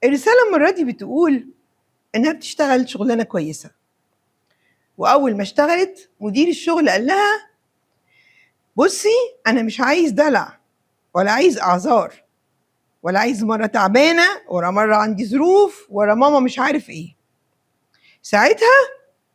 الرسالة المرة دي بتقول إنها بتشتغل شغلانة كويسة، وأول ما اشتغلت مدير الشغل قال لها: بصي، أنا مش عايز دلع ولا عايز أعذار ولا عايز مرة تعبانة ولا مرة عندي ظروف ولا ماما مش عارف إيه. ساعتها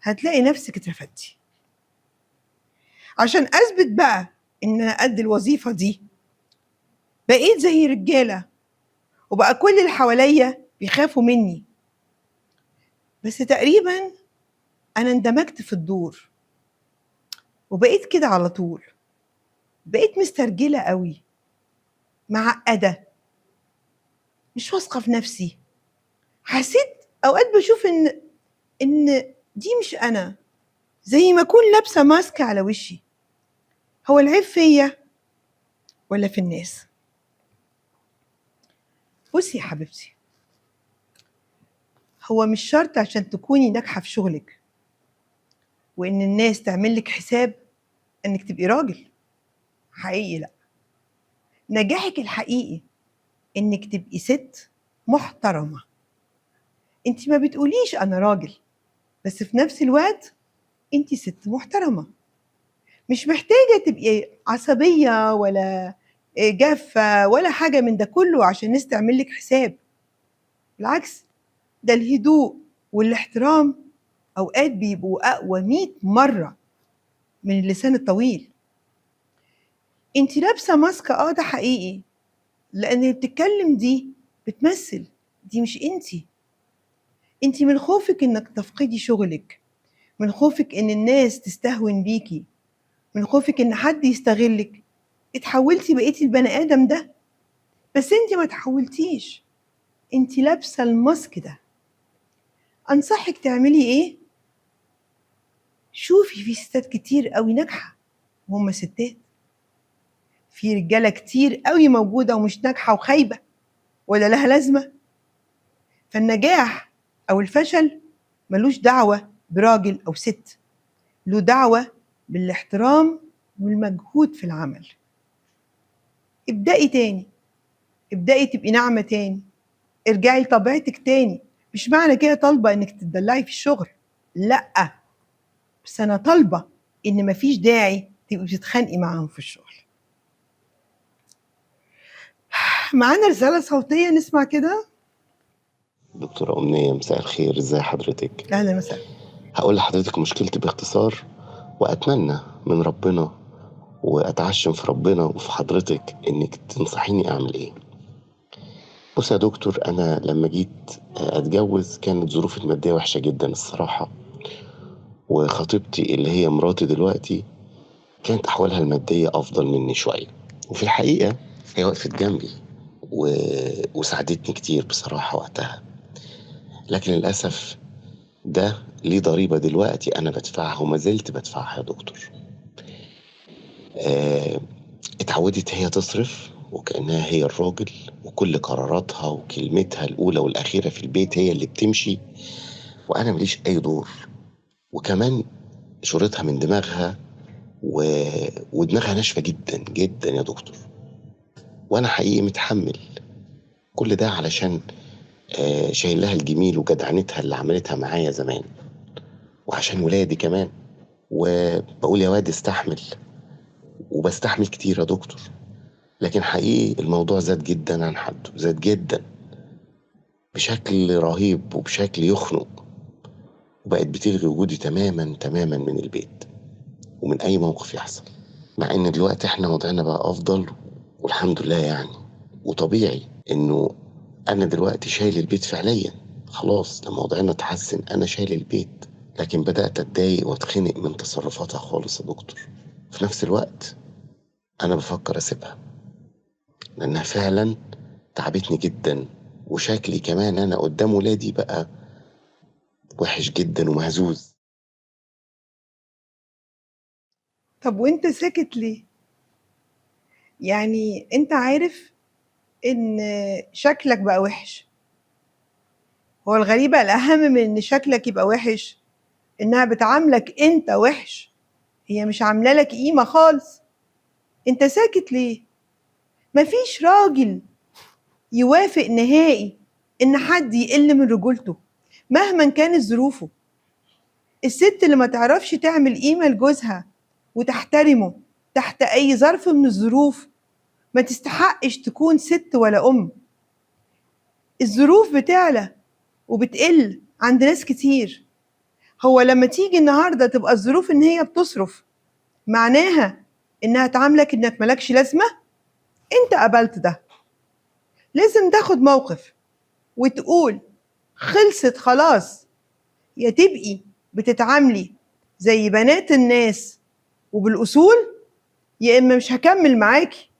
هتلاقي نفسك اترفدتي. عشان أثبت بقى إن أنا قد الوظيفة دي بقيت زي رجالة، وبقى كل اللي حواليا بيخافوا مني. بس تقريبا أنا اندمجت في الدور وبقيت كده على طول. بقيت مسترجلة قوي، معقدة، مش واثقة في نفسي. حسيت أوقات بشوف إن دي مش أنا، زي ما أكون لابسة ماسك على وشي. هو العيب فيا ولا في الناس؟ بصي يا حبيبتي، هو مش شرط عشان تكوني ناجحة في شغلك وإن الناس تعمل لك حساب إنك تبقي راجل. حقيقي لأ. نجاحك الحقيقي إنك تبقي ست محترمة. انت ما بتقوليش أنا راجل، بس في نفس الوقت انت ست محترمة. مش محتاجة تبقي عصبية ولا جافة ولا حاجة من ده كله عشان الناس تعمل لك حساب. بالعكس، ده الهدوء والاحترام أوقات بيبقوا أقوى 100 مرة من اللسان الطويل. انت لابسة ماسك، ده حقيقي، لأن اللي بتتكلم دي بتمثل. دي مش انت من خوفك انك تفقدي شغلك، من خوفك ان الناس تستهون بيكي، من خوفك ان حد يستغلك، اتحولتي بقيتي البني ادم ده. بس انت ما تحولتيش، انت لابسه الماسك ده. انصحك تعملي ايه؟ شوفي، في ستات كتير قوي ناجحه وهم ستات. في رجاله كتير قوي موجوده ومش ناجحه وخايبه ولا لها لازمه. فالنجاح او الفشل ملوش دعوه براجل او ست، له دعوه بالاحترام والمجهود في العمل. ابدأي تاني، ابدأي تبقي ناعمة تاني، ارجعي لطبيعتك تاني. مش معنى كده طالبة انك تتدلعي في الشغل، لأ، بس انا طالبة ان مفيش داعي تبقي بتتخانقي معاهم في الشغل. معانا رسالة صوتية نسمع كده. دكتورة أمنية، مساء الخير، ازي حضرتك؟ اهلا وسهلا. هقول لحضرتك مشكلتي باختصار، وأتمنى من ربنا وأتعشم في ربنا وفي حضرتك إنك تنصحيني أعمل إيه. بص يا دكتور، أنا لما جيت أتجوز كانت ظروفي المادية وحشة جدا الصراحة، وخطيبتي اللي هي مراتي دلوقتي كانت أحوالها المادية أفضل مني شوية، وفي الحقيقة هي وقفت جنبي وساعدتني كتير بصراحة وقتها. لكن للأسف ده ليه ضريبة دلوقتي أنا بدفعها وما زلت بدفعها يا دكتور. اتعودت هي تصرف وكأنها هي الراجل، وكل قراراتها وكلمتها الأولى والأخيرة في البيت هي اللي بتمشي، وأنا ماليش أي دور. وكمان شورتها من دماغها ودماغها ناشفة جدا جدا يا دكتور. وأنا حقيقي متحمل كل ده علشان شايل لها الجميل وجدعنتها اللي عملتها معايا زمان، وعشان ولادي كمان. وبقول يا واد استحمل، وبستحمل كتير يا دكتور. لكن حقيقي الموضوع زاد جدا عن حده، زاد جدا بشكل رهيب وبشكل يخنق، وبقت بتلغي وجودي تماما تماما من البيت ومن اي موقف يحصل. مع ان دلوقتي احنا وضعنا بقى افضل والحمد لله يعني، وطبيعي انه انا دلوقتي شايل البيت فعليا. خلاص لما وضعنا اتحسن انا شايل البيت، لكن بدأت اتضايق واتخنق من تصرفاتها خالص يا دكتور. في نفس الوقت انا بفكر اسيبها لانها فعلا تعبتني جدا، وشكلي كمان انا قدام ولادي بقى وحش جدا ومهزوز. طب وانت ساكت ليه؟ يعني انت عارف ان شكلك بقى وحش. هو الغريبة الأهم من ان شكلك يبقى وحش انها بتعاملك انت وحش. هي مش عاملة لك قيمة خالص. انت ساكت ليه؟ مفيش راجل يوافق نهائي إن حد يقل من رجولته مهما كانت ظروفه. الست اللي ما تعرفش تعمل قيمة لجوزها وتحترمه تحت أي ظرف من الظروف ما تستحقش تكون ست ولا أم. الظروف بتعلى وبتقل عند ناس كتير. هو لما تيجي النهاردة تبقى الظروف إن هي بتصرف معناها إنها تعاملك إنك ملكش لازمة؟ أنت قبلت ده. لازم تاخد موقف وتقول خلصت خلاص، يا تبقي بتتعاملي زي بنات الناس وبالأصول، يا إما مش هكمل معاكي.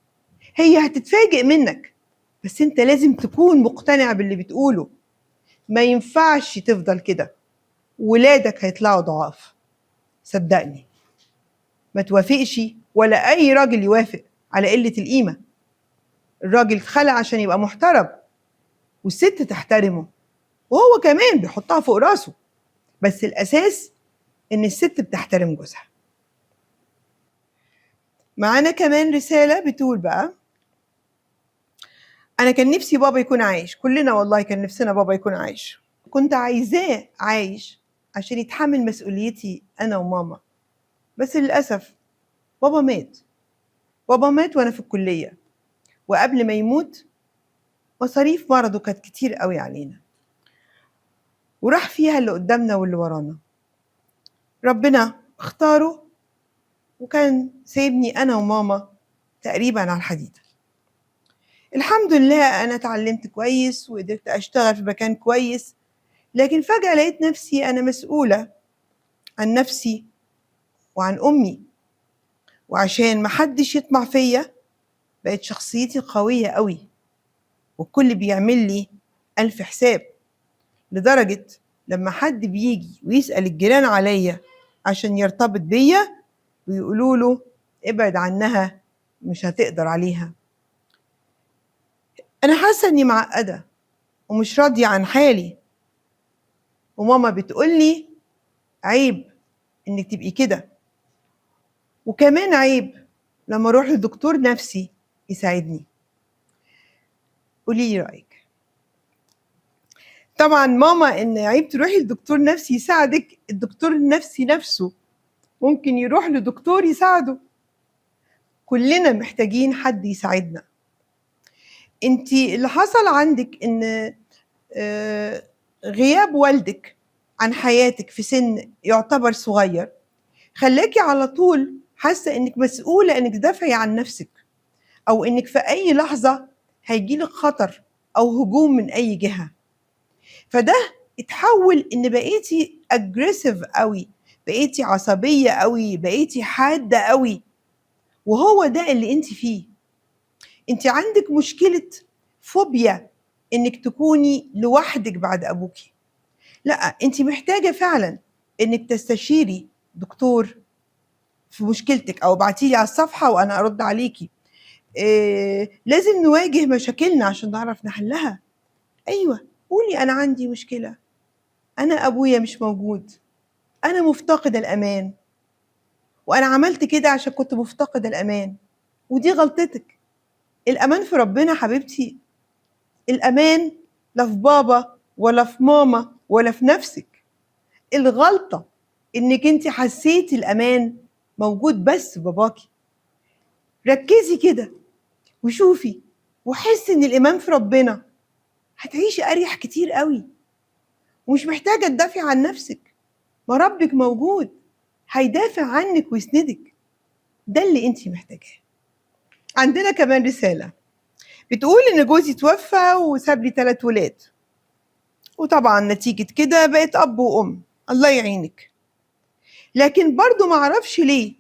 هي هتتفاجئ منك، بس أنت لازم تكون مقتنع باللي بتقوله. ما ينفعش تفضل كده، ولادك هيطلعوا ضعاف. صدقني، ما توافقش ولا أي راجل يوافق على قلة القيمة. الراجل اتخلق عشان يبقى محترم، والست تحترمه، وهو كمان بيحطها فوق راسه، بس الأساس إن الست بتحترم جوزها. معانا كمان رسالة بتقول بقى: أنا كان نفسي بابا يكون عايش. كلنا والله كان نفسنا بابا يكون عايش. كنت عايزاه عايش عشان يتحمل مسؤوليتي أنا وماما، بس للأسف بابا مات. بابا مات وأنا في الكلية، وقبل ما يموت مصاريف مرضه كانت كتير قوي علينا، وراح فيها اللي قدامنا واللي ورانا. ربنا اختاره وكان سايبني أنا وماما تقريبا على الحديدة. الحمد لله أنا اتعلمت كويس وقدرت أشتغل في مكان كويس، لكن فجأة لقيت نفسي أنا مسؤولة عن نفسي وعن أمي، وعشان محدش يطمع فيا بقت شخصيتي قوية قوي، والكل بيعمل لي ألف حساب، لدرجة لما حد بيجي ويسأل الجيران عليا عشان يرتبط بيا ويقولوا له ابعد عنها مش هتقدر عليها. أنا حاسة إني معقدة ومش راضية عن حالي، وماما بتقولي عيب إنك تبقي كده، وكمان عيب لما أروح لدكتور نفسي يساعدني. قولي لي رأيك. طبعا ماما إن عيب تروحي لدكتور نفسي يساعدك، الدكتور النفسي نفسه ممكن يروح لدكتور يساعده. كلنا محتاجين حد يساعدنا. انتي اللي حصل عندك ان غياب والدك عن حياتك في سن يعتبر صغير خلاكي على طول حاسة انك مسؤولة انك تدافعي عن نفسك، او انك في اي لحظة هيجيلك خطر او هجوم من اي جهة. فده اتحول ان بقيتي اجريسيف قوي، بقيتي عصبية قوي، بقيتي حادة قوي، وهو ده اللي انت فيه. انت عندك مشكلة فوبيا انك تكوني لوحدك بعد ابوكي. لا، انت محتاجة فعلا انك تستشيري دكتور في مشكلتك، او ابعتيلي على الصفحة وانا ارد عليكي. لازم نواجه مشاكلنا عشان نعرف نحلها. ايوه، قولي انا عندي مشكلة، انا ابويا مش موجود، انا مفتقدة الامان، وانا عملت كده عشان كنت مفتقدة الامان، ودي غلطتك. الامان في ربنا حبيبتي. الأمان لا في بابا ولا في ماما ولا في نفسك. الغلطة إنك أنت حسيتي الأمان موجود بس في باباكي. ركزي كده وشوفي وحسي إن الإيمان في ربنا، هتعيشي أريح كتير قوي، ومش محتاجة تدافعي عن نفسك. ما ربك موجود هيدافع عنك ويسندك. ده اللي أنت محتاجاه. عندنا كمان رسالة بتقول إن جوزي توفى وساب لي 3 ولاد، وطبعا نتيجة كده بقيت أب وأم، الله يعينك. لكن برضو معرفش ليه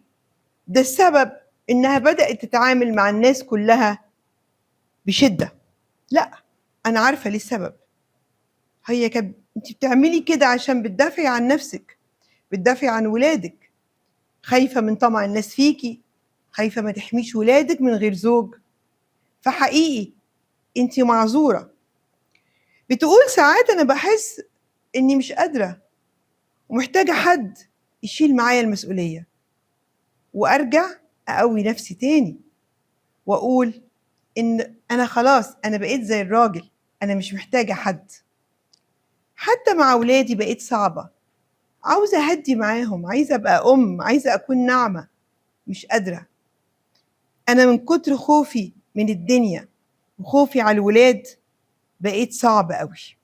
ده السبب إنها بدأت تتعامل مع الناس كلها بشدة. لا، أنا عارفة ليه السبب. هي انت بتعملي كده عشان بتدافعي عن نفسك، بتدافعي عن ولادك، خايفة من طمع الناس فيكي، خايفة ما تحميش ولادك من غير زوج. فحقيقي انت معذورة. بتقول ساعات أنا بحس إني مش قادرة ومحتاجة حد يشيل معايا المسؤولية، وأرجع أقوي نفسي تاني وأقول إن أنا خلاص أنا بقيت زي الراجل، أنا مش محتاجة حد. حتى مع ولادي بقيت صعبة، عاوزة أهدي معاهم، عايزة أبقى أم، عايزة أكون ناعمة، مش قادرة. أنا من كتر خوفي من الدنيا وخوفي على الولاد بقيت صعب قوي.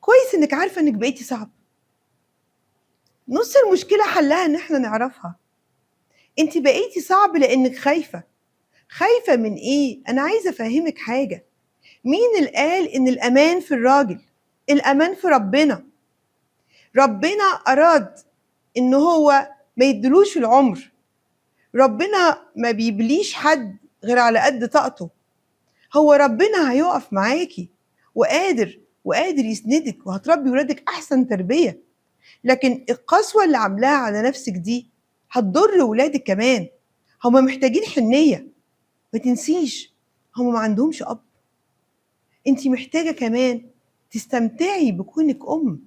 كويس إنك عارفة إنك بقيتي صعب. نص المشكلة حلها إن إحنا نعرفها. أنت بقيتي صعب لأنك خايفة. خايفة من إيه؟ أنا عايزة أفهمك حاجة. مين اللي قال إن الأمان في الراجل؟ الأمان في ربنا. ربنا أراد إن هو ما يدلوش العمر. ربنا ما بيبليش حد غير على قد طاقته. هو ربنا هيقف معاكي وقادر يسندك، وهتربي ولادك أحسن تربية. لكن القسوة اللي عاملاها على نفسك دي هتضر ولادك كمان. هما محتاجين حنية. ما تنسيش، هما ما عندهمش أب. انتي محتاجة كمان تستمتعي بكونك أم.